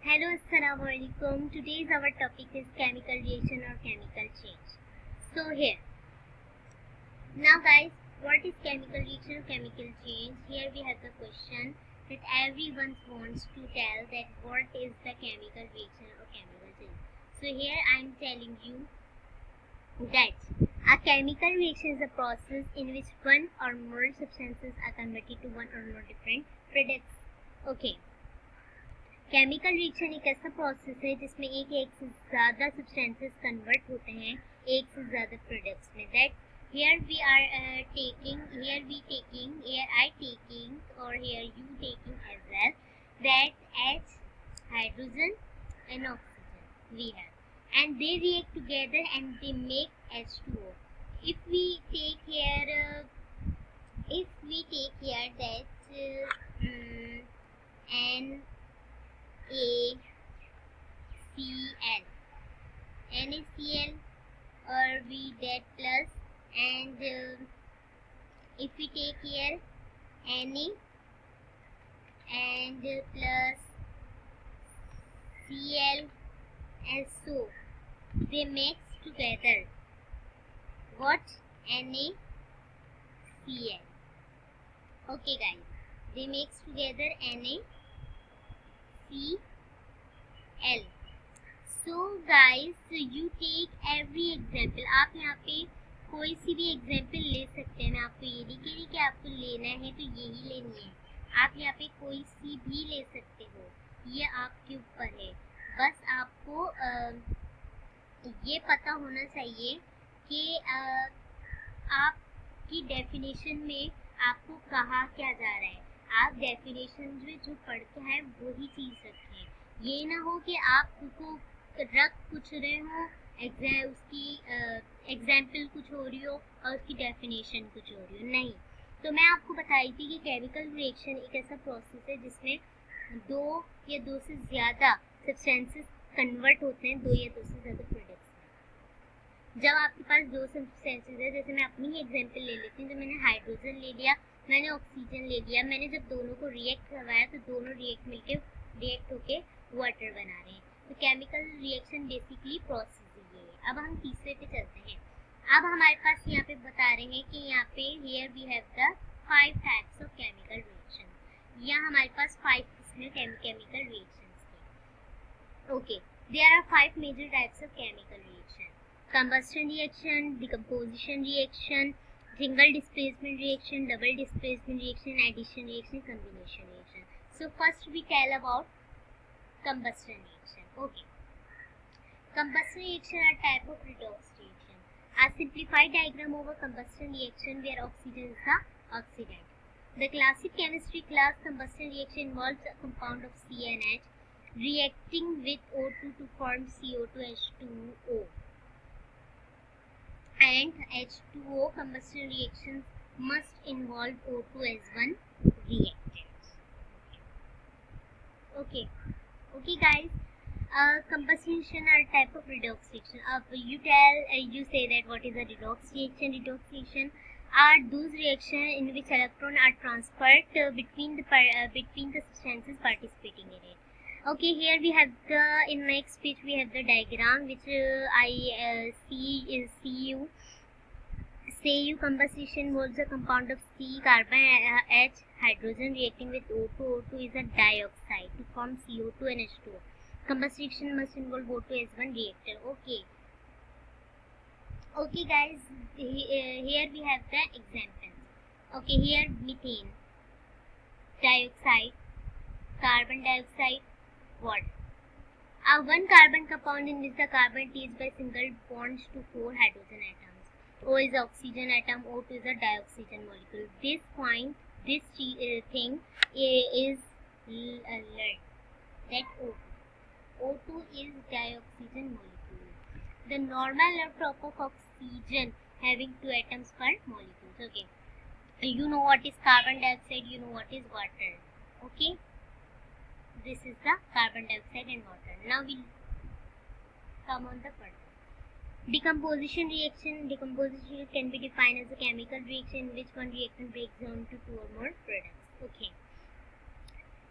Hello, Assalamu alaikum. Today's our topic is chemical reaction or chemical change. So here, now guys, what is chemical reaction or chemical change? Here we have the question that everyone wants to tell that what is the chemical reaction or chemical change. So here I am telling you that a chemical reaction is a process in which one or more substances are converted to one or more different products. Okay. Chemical reaction एक ऐसा process है जिसमें एक से ज़्यादा substances convert होते हैं एक से ज़्यादा प्रोडक्ट्स में. That here we are taking, here I taking और here you taking as well that H, hydrogen and oxygen we have, and they react together and they make H2O. If we take here that NaCl or we that plus, and if we take here Na and plus Cl, and so they mix together what? NaCl. Okay guys, they mix together NaCl. So guys, you take every example. आप यहाँ पे कोई सी भी example ले सकते हैं. मैं आपको ये नहीं कह रही कि आपको लेना है तो यही लेनी है. आप यहाँ पे कोई सी भी ले सकते हो, ये आपके ऊपर है. बस आपको ये पता होना चाहिए कि आपकी डेफिनेशन में आपको कहा क्या जा रहा है. आप डेफिनेशन में जो पढ़ के आए वही चीज़ रखें. ये ना हो कि आप उसको रख कुछ रहे हो, उसकी एग्जाम्पल कुछ हो रही हो और उसकी डेफिनेशन कुछ हो रही हो. नहीं. तो मैं आपको बताई थी कि केमिकल रिएक्शन एक ऐसा प्रोसेस है जिसमें दो या दो से ज़्यादा सब्सटेंसेस कन्वर्ट होते हैं, दो या दो से ज़्यादा प्रोडक्ट्स में. जब आपके पास दो सब्सटेंसेस है, जैसे मैं अपनी ही एग्जाम्पल ले लेती हूँ, तो मैंने हाइड्रोजन ले लिया, मैंने ऑक्सीजन ले लिया. मैंने जब दोनों को रिएक्ट करवाया तो दोनों रिएक्ट होके वाटर बना रहे हैं. तो केमिकल रिएक्शन बेसिकली प्रोसेस ये है. अब हम तीसरे पे चलते हैं. अब हमारे पास यहाँ पे बता रहे हैं कि यहाँ पे here we have the 5 types of chemical reaction. यहाँ हमारे पास 5 किस्में केमिकल रिएक्शंस थे. Okay, there are 5 major types of chemical reaction. Combustion reaction, decomposition reaction, single displacement reaction, double displacement reaction, addition reaction, combination reaction. So first we tell about combustion reaction. Okay. Combustion reaction are type of redox reaction. A simplified diagram of a combustion reaction where oxygen is the oxidant. The classic chemistry class combustion reaction involves a compound of C and H reacting with O2 to form CO2H2O. And H2O combustion reactions must involve O2 as one reactant. Okay guys, combustion are type of redox reaction. You say that what is a redox reaction? Redox reaction are those reactions in which electrons are transferred between the substances participating in it. Okay, here we have in next page we have the diagram which I see is CU. CU combustion involves a compound of C, carbon, H, hydrogen reacting with O2. O2 is a dioxide to form CO2 and H2O. Combustion must involve O2 as one reactor. Okay guys, here we have the examples. Okay, here methane, dioxide, carbon dioxide, water. A one carbon compound in which the carbon is by single bonds to 4 hydrogen atoms. O is oxygen atom, O2 is a dioxygen molecule. This thing is learned that O2 is dioxygen molecule. The normal electron of oxygen having 2 atoms per molecule. Okay, you know what is carbon dioxide, you know what is water. Okay, this is the carbon dioxide and water. Now we'll come on the further. Decomposition reaction. Decomposition can be defined as a chemical reaction in which one reactant breaks down to 2 or more products. Okay.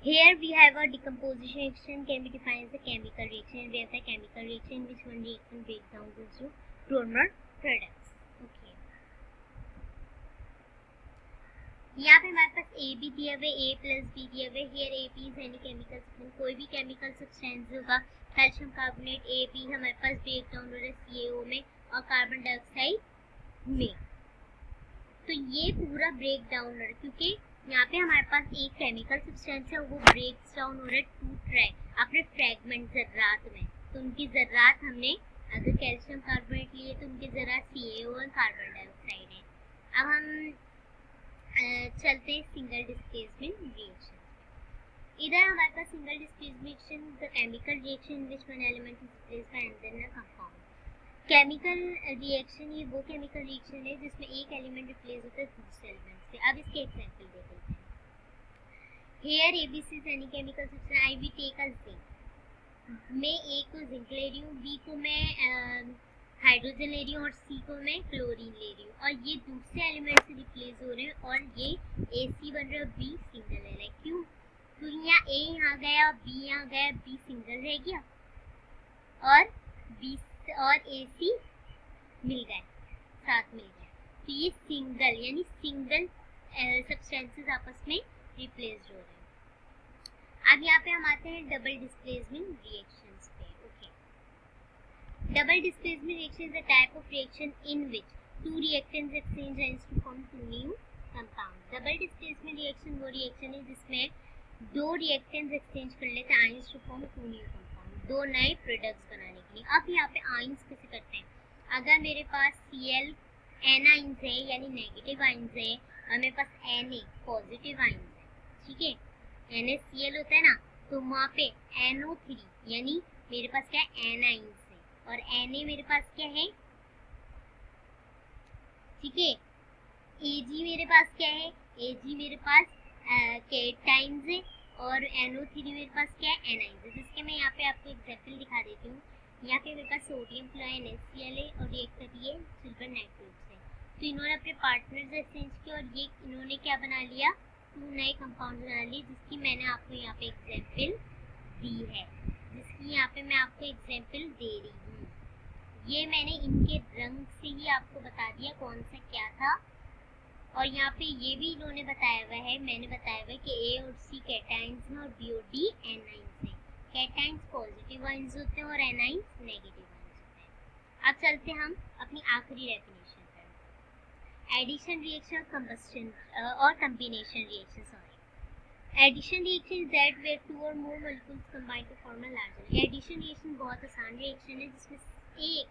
Here we have a decomposition reaction can be defined as a chemical reaction. We have the chemical reaction in which one reaction breaks down into two or more products. Okay. यहाँ पे हमारे पास A भी दिया हुआ है, A plus B दिया हुआ है. Here A B is any chemical substance. कोई भी chemical substance होगा, कैल्शियम कार्बोनेट A B हमारे पास ब्रेक डाउन हो रहा है CaO में और कार्बन डाइऑक्साइड में. तो ये पूरा ब्रेक डाउन हो रहा है क्योंकि यहाँ पे हमारे पास एक केमिकल सब्सटेंस है, वो ब्रेक्स डाउन हो रहा है, टूट रहा है अपने फ्रेगमेंट जर्रात में. तो उनकी जर्रात हमने अगर कैल्शियम कार्बोनेट लिए तो उनके जर्रात CaO और कार्बन डाइऑक्साइड है. अब हम चलते हैं सिंगल डिस्प्लेसमेंट रिएक्शन. इधर हमारे पास single displacement reaction the chemical reaction in which one element is replaced by another compound. Chemical reaction ये वो केमिकल रिएक्शन है जिसमें एक एलिमेंट रिप्लेस होता है दूसरे एलिमेंट से. अब इसके एग्जांपल देख लेते हैं. Here ABC is any chemical substance. I we take a zinc. मैं A को जिंक ले रही हूँ, B को मैं हाइड्रोजन ले रही हूँ और C को मैं क्लोरीन ले रही हूँ और ये दूसरे एलिमेंट से रिप्लेस हो रहे हैं और ये AC बन रहा है, B सिंगल है. क्यों? क्योंकि यहाँ A यहाँ गया, B यहाँ गया, B सिंगल रह गया और B और AC मिल गए, साथ मिल गए. तो ये सिंगल यानी सिंगल सब्सटेंसेस आपस में रिप्लेस्ड हो रहे हैं. अब यहाँ पे हम आते हैं डबल डिस्प्लेसमेंट रिएक्शंस पे. Okay, double displacement reaction is a type of reaction in which two reactants exchange ions to form two new compound. Double displacement reaction वो रिएक्शन है जिसमें दो रिएक्टेंट्स एक्सचेंज कर लेते हैं ions to form two new compound, दो नए products बनाने के लिए. अब यहाँ पे आयंस कैसे करते हैं? अगर मेरे पास Cl एन आयंस है यानी नेगेटिव आयंस है और मेरे पास Na पॉजिटिव आयंस है, ठीक है, NaCl होता है ना, तो वहाँ पे NO3 यानी मेरे पास क्या है, एन आयंस है और Na मेरे पास क्या है, ठीक है. Ag मेरे पास क्या है, Ag मेरे पास केटाइंस है और NO3 मेरे पास क्या है, एनाइंस है. जिसके मैं यहाँ पे आपको एग्जांपल दिखा देती हूँ. यहाँ पे मेरे पास सोडियम क्लोराइड NaCl है और रिएक्ट कर रही है सिल्वर नाइट्रेट से. तो इन्होंने अपने पार्टनर्स एक्सचेंज किए और ये इन्होंने क्या बना लिया, टू नए कंपाउंड बना लिए जिसकी मैंने आपको यहाँ पे एग्जांपल दी है, जिसकी यहाँ पे मैं आपको एग्जांपल दे रही हूँ. ये मैंने इनके रंग से ही आपको बता दिया कौन सा क्या था. और यहाँ पे ये भी इन्होंने बताया हुआ है, मैंने बताया हुआ है कि A और C कैटाइंस हैं और B और D एनाइंस हैं. कैटाइंस पॉजिटिव आयंस होते हैं और एनाइंस नेगेटिव आयंस होते हैं. अब चलते हैं हम अपनी आखिरी डेफिनेशन पर. एडिशन रिएक्शन, कंबस्शन और combination reaction. Sorry, addition reaction is that where two or more molecules combine to form a larger. Addition reaction बहुत आसान रिएक्शन है जिसमें एक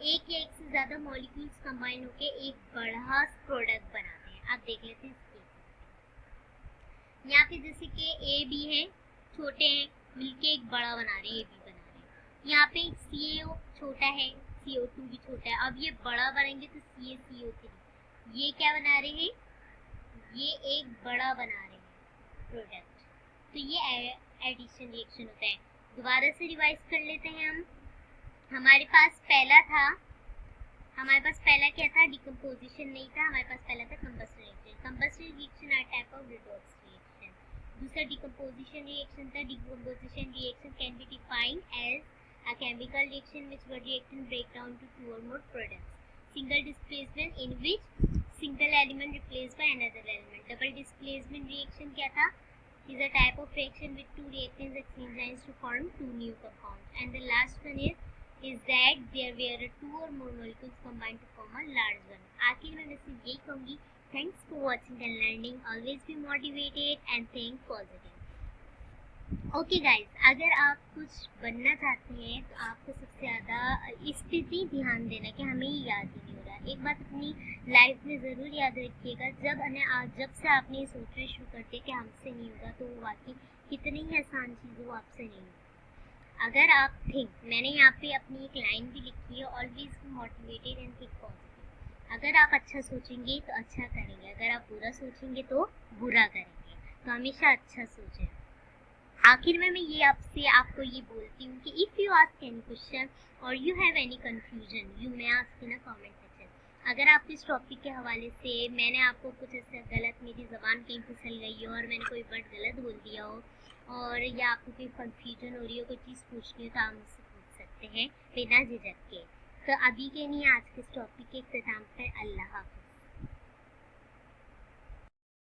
या एक से ज़्यादा मॉलिक्यूल्स कंबाइन होकर एक बड़ा प्रोडक्ट बनाते हैं. आप देख लेते हैं इसके. यहाँ पे जैसे कि A B है, छोटे हैं, मिलके एक बड़ा बना रहे हैं, A B बना रहे हैं. यहाँ पे CaO छोटा है, CO2 भी छोटा है. अब ये बड़ा बनाएंगे तो CaCO3. ये क्या बना रहे हैं, ये एक बड़ा बना रहे हैं प्रोडक्ट. तो ये एडिशन रिएक्शन होता है. दोबारा से रिवाइज कर लेते हैं हम. हमारे पास पहला क्या था, डिकम्पोजिशन नहीं था, हमारे पास पहला था combustion reaction. Combustion reaction are type of redox reaction. दूसरा डिकम्पोजिशन रिएक्शन था. Decomposition reaction can be defined as a chemical reaction which one reactant break down to two or more products. Single displacement in which single element replaced by another element. Double displacement reaction क्या था, is a type of reaction with two reactants exchange ions to form two new compounds. And the last one is that there were two or more molecules combined to form a large one. आखिर में बस यही कहूँगी, thanks for watching and learning. Always be motivated and think positive. Okay guys, अगर आप कुछ बनना चाहते हैं तो आपको सबसे ज़्यादा इस पे भी ध्यान देना कि हमें ये याद ही नहीं हो रहा. एक बात अपनी लाइफ में ज़रूर याद रखिएगा, जब से आपने ये सोचना शुरू कर दिया कि हमसे नहीं होगा तो वो वाकई कितनी ही आसान चीज़ है, वो आपसे नहीं होगी. अगर आप मैंने यहाँ पे अपनी एक लाइन भी लिखी है, always be motivated and think positive. अगर आप अच्छा सोचेंगे तो अच्छा करेंगे, अगर आप बुरा सोचेंगे तो बुरा करेंगे. तो हमेशा अच्छा सोचें. आखिर में मैं ये आपको ये बोलती हूँ कि if you ask any question or you have any confusion you may ask in a comment section. अगर आप इस टॉपिक के हवाले से मैंने आपको कुछ ऐसा गलत, मेरी ज़बान कहीं फिसल गई हो और मैंने कोई वर्ड गलत बोल दिया हो और या आपको कोई कन्फ्यूजन हो रही हो, कोई चीज़ पूछनी हो तो आप मुझसे पूछ सकते हैं बिना झिझक के। तो अभी के लिए आज के इस टॉपिक के इख्तिताम पर अल्लाह हाफ़िज़।